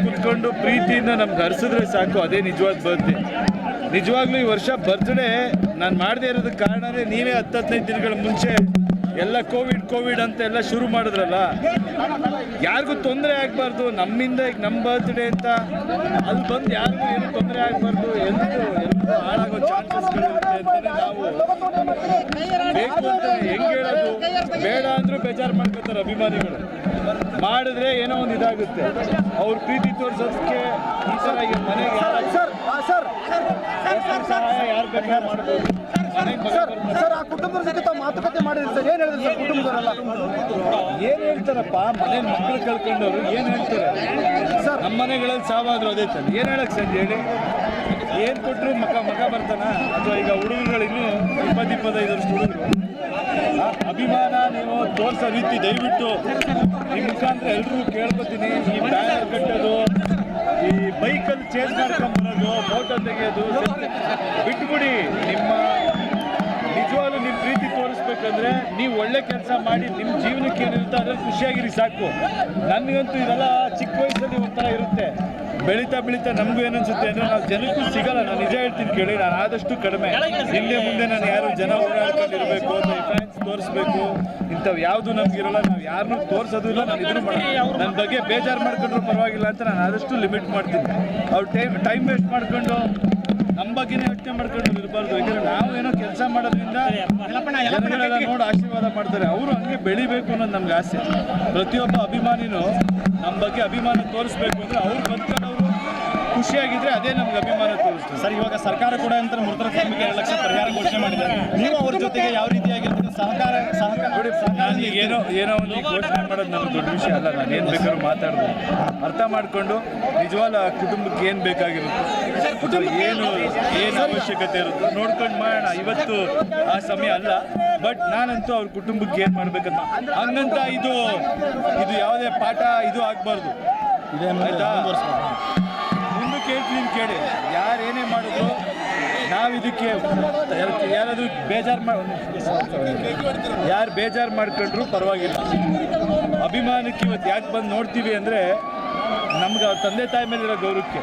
ಕುತ್ಕೊಂಡು ಪ್ರೀತಿಯಿಂದ ನಮ್ಗೆ ಹರಿಸಿದ್ರೆ ಸಾಕು, ಅದೇ ನಿಜವಾದ ಬರ್ತ್ಡೇ. ನಿಜವಾಗ್ಲೂ ಈ ವರ್ಷ ಬರ್ತ್ಡೇ ನಾನು ಮಾಡದೇ ಇರೋದಕ್ಕೆ ಕಾರಣನೇ ನೀವೇ 10-15 ದಿನಗಳ ಮುಂಚೆ ಎಲ್ಲ ಕೋವಿಡ್ ಅಂತ ಎಲ್ಲ ಶುರು ಮಾಡಿದ್ರಲ್ಲ. ಯಾರಿಗೂ ತೊಂದರೆ ಆಗಬಾರ್ದು, ನಮ್ಮಿಂದ ಈಗ ನಮ್ಮ ಬರ್ತ್ಡೇ ಅಂತ ಅಲ್ಲಿ ಬಂದು ಯಾರಿಗೂ ಏನು ತೊಂದರೆ ಆಗಬಾರ್ದು, ಎಲ್ಲರೂ ಹಾಳಾಗೋ ಚಾನ್ಸಸ್ಗಳಿರುತ್ತೆ ಅಂತಲೇ ನಾವು ಬೇಕು ಅಂತ ಹೆಂಗೆ ಹೇಳೋದು. ಬೇಡ ಅಂದರೂ ಬೇಜಾರು ಮಾಡ್ಕೋತಾರೆ ಅಭಿಮಾನಿಗಳು. ಮಾಡಿದ್ರೆ ಏನೋ ಒಂದು ಇದಾಗುತ್ತೆ. ಅವ್ರ ಪ್ರೀತಿ ತೋರಿಸೋದಕ್ಕೆ ಈ ಥರ ಈಗ ಮನೆಗೆ ಸಹಾಯ ಯಾರು ಬೇಕಾದ್ರೆ ಮಾಡ್ಬೋದು. ಸರ್, ಆ ಕುಟುಂಬದ ಜೊತೆ ಮಾತುಕತೆ ಮಾಡಿದ್ರು ಸರ್, ಏನು ಹೇಳಿದ್ರು ಸರ್ ಕುಟುಂಬದವರೆಲ್ಲ? ಏನು ಹೇಳ್ತಾರಪ್ಪ, ಮನೆ ಮಕ್ಕಳು ಕಳ್ಕೊಂಡವ್ರು ಏನು ಹೇಳ್ತಾರೆ ಸರ್? ನಮ್ಮ ಮನೆಗಳಲ್ಲಿ ಸಾವಾದ್ರು ಅದೇ ತಾನೆ, ಏನು ಹೇಳಕ್ಕೆ ಸಂಜೆ ಹೇಳಿ? ಏನು ಕೊಟ್ಟರು ಮಗ ಬರ್ತಾನ? ಅಥವಾ ಈಗ ಹುಡುಗರುಗಳು ಇನ್ನೂ 20-25 ವರ್ಷ ಹುಡುಗರು ಅಭಿಮಾನ ನೀವು ತೋರಿಸೋ ರೀತಿ ದಯವಿಟ್ಟು ಈ ಮುಖಾಂತರ ಎಲ್ರಿಗೂ ಕೇಳ್ಕೊತೀನಿ. ಈ ಬ್ಯಾನರ್ ಕಟ್ಟೋದು, ಈ ಬೈಕಲ್ಲಿ ಚೇಂಜ್ ಮಾಡ್ಕೊಂಬರೋದು, ಫೋಟೋ ತೆಗೆಯೋದು ಬಿಟ್ಬಿಡಿ. ನಿಜವಾಗ್ಲೂ ನಿಮ್ಮ ಪ್ರೀತಿ ತೋರಿಸ್ಬೇಕಂದ್ರೆ ನೀವು ಒಳ್ಳೆ ಕೆಲಸ ಮಾಡಿ ನಿಮ್ಮ ಜೀವನಕ್ಕೆ ಏನಿರುತ್ತೆ ಅದ್ರಲ್ಲಿ ಖುಷಿಯಾಗಿರಿ ಸಾಕು. ನನಗಂತೂ ಇದೆಲ್ಲ ಚಿಕ್ಕ ವಯಸ್ಸಲ್ಲಿ ಒಂಥರ ಇರುತ್ತೆ. ಬೆಳೀತಾ ನಮಗೂ ಏನನ್ಸುತ್ತೆ ಅಂದರೆ ನಾವು ಜನಕ್ಕೂ ಸಿಗಲ್ಲ. ನಾನು ನಿಜ ಹೇಳ್ತೀನಿ ಕೇಳಿ, ನಾನು ಆದಷ್ಟು ಕಡಿಮೆ. ಹಿಂದೆ ಮುಂದೆ ನಾನು ಯಾರು ಜನ ಓಡಾಡ್ಕೊಂಡಿರಬೇಕು, ಫ್ಯಾನ್ಸ್ ತೋರಿಸ್ಬೇಕು, ಇಂಥವು ಯಾವುದು ನಮಗಿರೋಲ್ಲ. ನಾವು ಯಾರನ್ನೂ ತೋರಿಸೋದು ಇಲ್ಲ, ನಾನು ಇದನ್ನು ನನ್ನ ಬಗ್ಗೆ ಬೇಜಾರು ಮಾಡ್ಕೊಂಡ್ರು ಪರವಾಗಿಲ್ಲ ಅಂತ ನಾನು ಆದಷ್ಟು ಲಿಮಿಟ್ ಮಾಡ್ತೀನಿ. ಅವ್ರು ಟೈಮ್ ವೇಸ್ಟ್ ಮಾಡ್ಕೊಂಡು ನಮ್ಮ ಬಗ್ಗೆನೇ ಯೋಚನೆ ಮಾಡ್ಕೊಂಡು ಇರಬಾರ್ದು. ಯಾಕಂದರೆ ನಾವು ಏನೋ ಕೆಲಸ ಮಾಡೋದ್ರಿಂದ ಜನಗಳೆಲ್ಲ ನೋಡಿ ಆಶೀರ್ವಾದ ಮಾಡ್ತಾರೆ. ಅವರು ಹಂಗೆ ಬೆಳಿಬೇಕು ಅನ್ನೋದು ನಮ್ಗೆ ಆಸೆ. ಪ್ರತಿಯೊಬ್ಬ ಅಭಿಮಾನಿನೂ ನಮ್ಮ ಬಗ್ಗೆ ಅಭಿಮಾನ ತೋರಿಸ್ಬೇಕು ಅಂದರೆ ಅವ್ರು ಬಂದ್ಕೊಂಡು ಅವರು ಖುಷಿಯಾಗಿದ್ದರೆ ಅದೇ ನಮ್ಗೆ ಅಭಿಮಾನ ತೋರಿಸ್ತೀವಿ. ಸರ್, ಇವಾಗ ಸರ್ಕಾರ ಕೂಡ ಅಂತ ಮೃತರ ಕುಟುಂಬಕ್ಕೆ 2 ಲಕ್ಷ ಪರಿಹಾರ ಘೋಷಣೆ ಮಾಡಿದ್ದಾರೆ. ನೀವು ಅವ್ರ ಜೊತೆಗೆ ಯಾವ ರೀತಿಯಾಗಿರ್ತೀವಿ ಸಹಕಾರ ನೋಡಿ, ನಾನು ಏನೋ ಒಂದು ಘೋಷಣೆ ಮಾಡೋದು ನನಗೆ ದೊಡ್ಡ ವಿಷಯ ಅಲ್ಲ. ನಾನು ಏನು ಬೇಕಾದ್ರೂ ಮಾತಾಡ್ಬೋದು. ಅರ್ಥ ಮಾಡಿಕೊಂಡು ನಿಜವಾಗ್ಲೂ ಆ ಕುಟುಂಬಕ್ಕೆ ಏನು ಬೇಕಾಗಿರುತ್ತೆ, ಏನು ಅವಶ್ಯಕತೆ ಇರುತ್ತೋ ನೋಡ್ಕೊಂಡು ಮಾಡೋಣ. ಇವತ್ತು ಆ ಸಮಯ ಅಲ್ಲ. ಬಟ್ ನಾನಂತೂ ಅವ್ರ ಕುಟುಂಬಕ್ಕೆ ಏನು ಮಾಡ್ಬೇಕಂತ ಹಂಗಂತ ಇದು ಯಾವುದೇ ಪಾಠ ಇದು ಆಗಬಾರ್ದು. ಆಯಿತಾ? ಮುಂದಕ್ಕೆ ಹೇಳ್ತೀನಿ ಕೇಳಿ, ಯಾರು ಏನೇ ಮಾಡಿದ್ರು ನಾವು ಇದಕ್ಕೆ ಯಾರಾದರೂ ಯಾರು ಬೇಜಾರು ಮಾಡ್ಕೊಂಡ್ರು ಪರವಾಗಿಲ್ಲ. ಅಭಿಮಾನಕ್ಕೆ ಇವತ್ತು ಯಾಕೆ ಬಂದು ನೋಡ್ತೀವಿ ಅಂದರೆ ನಮ್ಗೆ ಅವ್ರ ತಂದೆ ತಾಯಿ ಮೇಲಿರೋ ಗೌರವಕ್ಕೆ.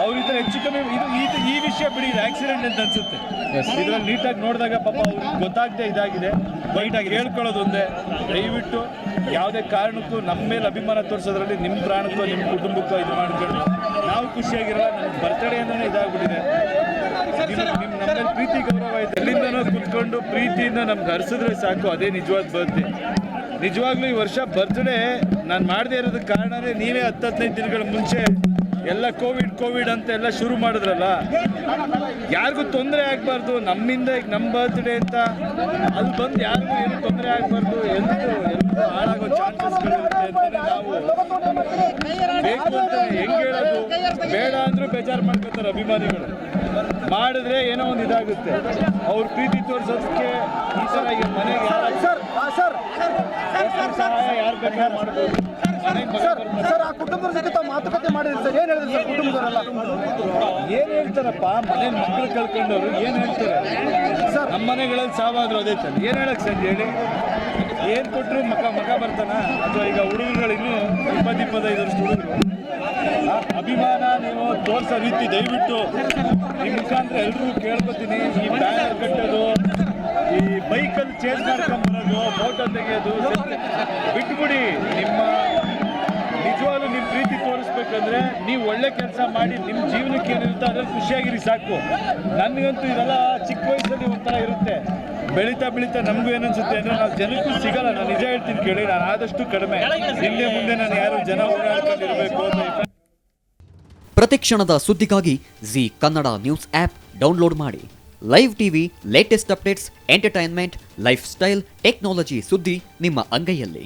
ಅವ್ರಿದ್ರೆ ಹೆಚ್ಚು ಕಮ್ಮಿ ಈ ವಿಷಯ ಬಿಡಿ, ಇದು ಆಕ್ಸಿಡೆಂಟ್ ಅಂತ ಅನ್ಸುತ್ತೆ. ಇದರಲ್ಲಿ ನೀಟಾಗಿ ನೋಡಿದಾಗ ಪಾಪ ಅವ್ರಿಗೆ ಗೊತ್ತಾಗದೆ ಇದಾಗಿದೆ. ಬೈಟಾಗಿ ಹೇಳ್ಕೊಳ್ಳೋದು ಒಂದೇ, ದಯವಿಟ್ಟು ಯಾವುದೇ ಕಾರಣಕ್ಕೂ ನಮ್ಮ ಮೇಲೆ ಅಭಿಮಾನ ತೋರಿಸೋದ್ರಲ್ಲಿ ನಿಮ್ಮ ಪ್ರಾಣಕ್ಕೋ ನಿಮ್ಮ ಕುಟುಂಬಕ್ಕೋ ಇದು ಮಾಡ್ಕೊಂಡು ನಾವು ಖುಷಿಯಾಗಿರಲ್ಲ. ನಮ್ಗೆ ಬರ್ತಡೇ ಅಂದ್ರೆ ಇದಾಗ್ಬಿಟ್ಟಿದೆ. ನಿಮ್ಮ ನಮ್ಮಲ್ಲಿ ಪ್ರೀತಿ ಗೌರವ ಇದೆ. ಎಲ್ಲಿಂದನೋ ಕುತ್ಕೊಂಡು ಪ್ರೀತಿಯಿಂದ ನಮ್ಗೆ ಹರಿಸಿದ್ರೆ ಸಾಕು, ಅದೇ ನಿಜವಾದ ಬರ್ತ್ಡೇ. ನಿಜವಾಗ್ಲೂ ಈ ವರ್ಷ ಬರ್ತ್ಡೇ ನಾನು ಮಾಡದೇ ಇರೋದಕ್ಕೆ ಕಾರಣನೇ ನೀವೇ 10-15 ದಿನಗಳ ಮುಂಚೆ ಎಲ್ಲ ಕೋವಿಡ್ ಅಂತ ಎಲ್ಲ ಶುರು ಮಾಡಿದ್ರಲ್ಲ. ಯಾರಿಗೂ ತೊಂದರೆ ಆಗಬಾರ್ದು, ನಮ್ಮಿಂದ ಈಗ ನಮ್ಮ ಬರ್ತ್ಡೇ ಅಂತ ಅಲ್ಲಿ ಬಂದು ಯಾರಿಗೂ ಏನು ತೊಂದರೆ ಆಗಬಾರ್ದು, ಎಲ್ಲರೂ ಹಾಳಾಗೋ ಚಾನ್ಸಸ್ಗಳಿರುತ್ತೆ ಅಂತಲೇ ನಾವು ಬೇಕು ಅಂತ ಹೆಂಗೆ ಹೇಳೋದು. ಬೇಡ ಅಂದರೂ ಬೇಜಾರು ಮಾಡ್ಕೋತಾರೆ ಅಭಿಮಾನಿಗಳು. ಮಾಡಿದ್ರೆ ಏನೋ ಒಂದು ಇದಾಗುತ್ತೆ. ಅವ್ರ ಪ್ರೀತಿ ತೋರಿಸೋದಕ್ಕೆ ಈ ಥರ ಈಗ ಮನೆಗೆ ಸಹಾಯ ಯಾರು ಬೇಕಾದ್ರೆ ಮಾಡ್ಬೋದು. ಸರ್, ಆ ಕುಟುಂಬದ ಜೊತೆ ಮಾತುಕತೆ ಮಾಡಿದ್ರು ಸರ್, ಏನು ಹೇಳಿದ್ರು ಸರ್ ಕುಟುಂಬದವರೆಲ್ಲ? ಏನು ಹೇಳ್ತಾರಪ್ಪ, ಮನೆ ಮಕ್ಕಳು ಕಳ್ಕೊಂಡವ್ರು ಏನು ಹೇಳ್ತಾರೆ ಸರ್? ನಮ್ಮ ಮನೆಗಳಲ್ಲಿ ಸಾವಾದ್ರು ಅದೇ ತಾನೆ, ಏನು ಹೇಳಕ್ಕೆ ಸಂಜೆ ಹೇಳಿ? ಏನು ಕೊಟ್ಟರು ಮಗ ಬರ್ತಾನ? ಅಥವಾ ಈಗ ಹುಡುಗರುಗಳು ಇನ್ನೂ 20-25 ವರ್ಷ ಹುಡುಗರು ಅಭಿಮಾನ ನೀವು ತೋರಿಸೋ ರೀತಿ ದಯವಿಟ್ಟು ಈ ಮುಖಾಂತರ ಎಲ್ರಿಗೂ ಕೇಳ್ಕೊತೀನಿ. ಈ ಬ್ಯಾನರ್ ಕಟ್ಟೋದು, ಈ ಬೈಕಲ್ಲಿ ಚೇಂಜ್ ಮಾಡ್ಕೊಂಬರೋದು, ಫೋಟೋ ತೆಗೆಯೋದು ಬಿಟ್ಬಿಡಿ. ನಿಜವಾಗ್ಲೂ ನಿಮ್ಮ ಪ್ರೀತಿ ತೋರಿಸ್ಬೇಕಂದ್ರೆ ನೀವು ಒಳ್ಳೆ ಕೆಲಸ ಮಾಡಿ ನಿಮ್ಮ ಜೀವನಕ್ಕೆ ಏನಿರುತ್ತೆ ಅದ್ರಲ್ಲಿ ಖುಷಿಯಾಗಿರಿ ಸಾಕು. ನನಗಂತೂ ಇದೆಲ್ಲ ಚಿಕ್ಕ ವಯಸ್ಸಲ್ಲಿ ಒಂಥರ ಇರುತ್ತೆ. ಬೆಳೀತಾ ನಮಗೂ ಏನನ್ಸುತ್ತೆ ಅಂದರೆ ನಾವು ಜನಕ್ಕೂ ಸಿಗಲ್ಲ. ನಾನು ನಿಜ ಹೇಳ್ತೀನಿ ಕೇಳಿ, ನಾನು ಆದಷ್ಟು ಕಡಿಮೆ. ಹಿಂದೆ ಮುಂದೆ ನಾನು ಯಾರು ಜನ ಓಡಾಡ್ಕೊಂಡಿರಬೇಕು ಅಂತ. ಪ್ರತಿಕ್ಷಣದ ಸುದ್ದಿಗಾಗಿ Zee Kannada news app download ಮಾಡಿ. Live TV, latest updates, entertainment, lifestyle, technology ಸುದ್ದಿ ನಿಮ್ಮ ಅಂಗೈಯಲ್ಲಿ.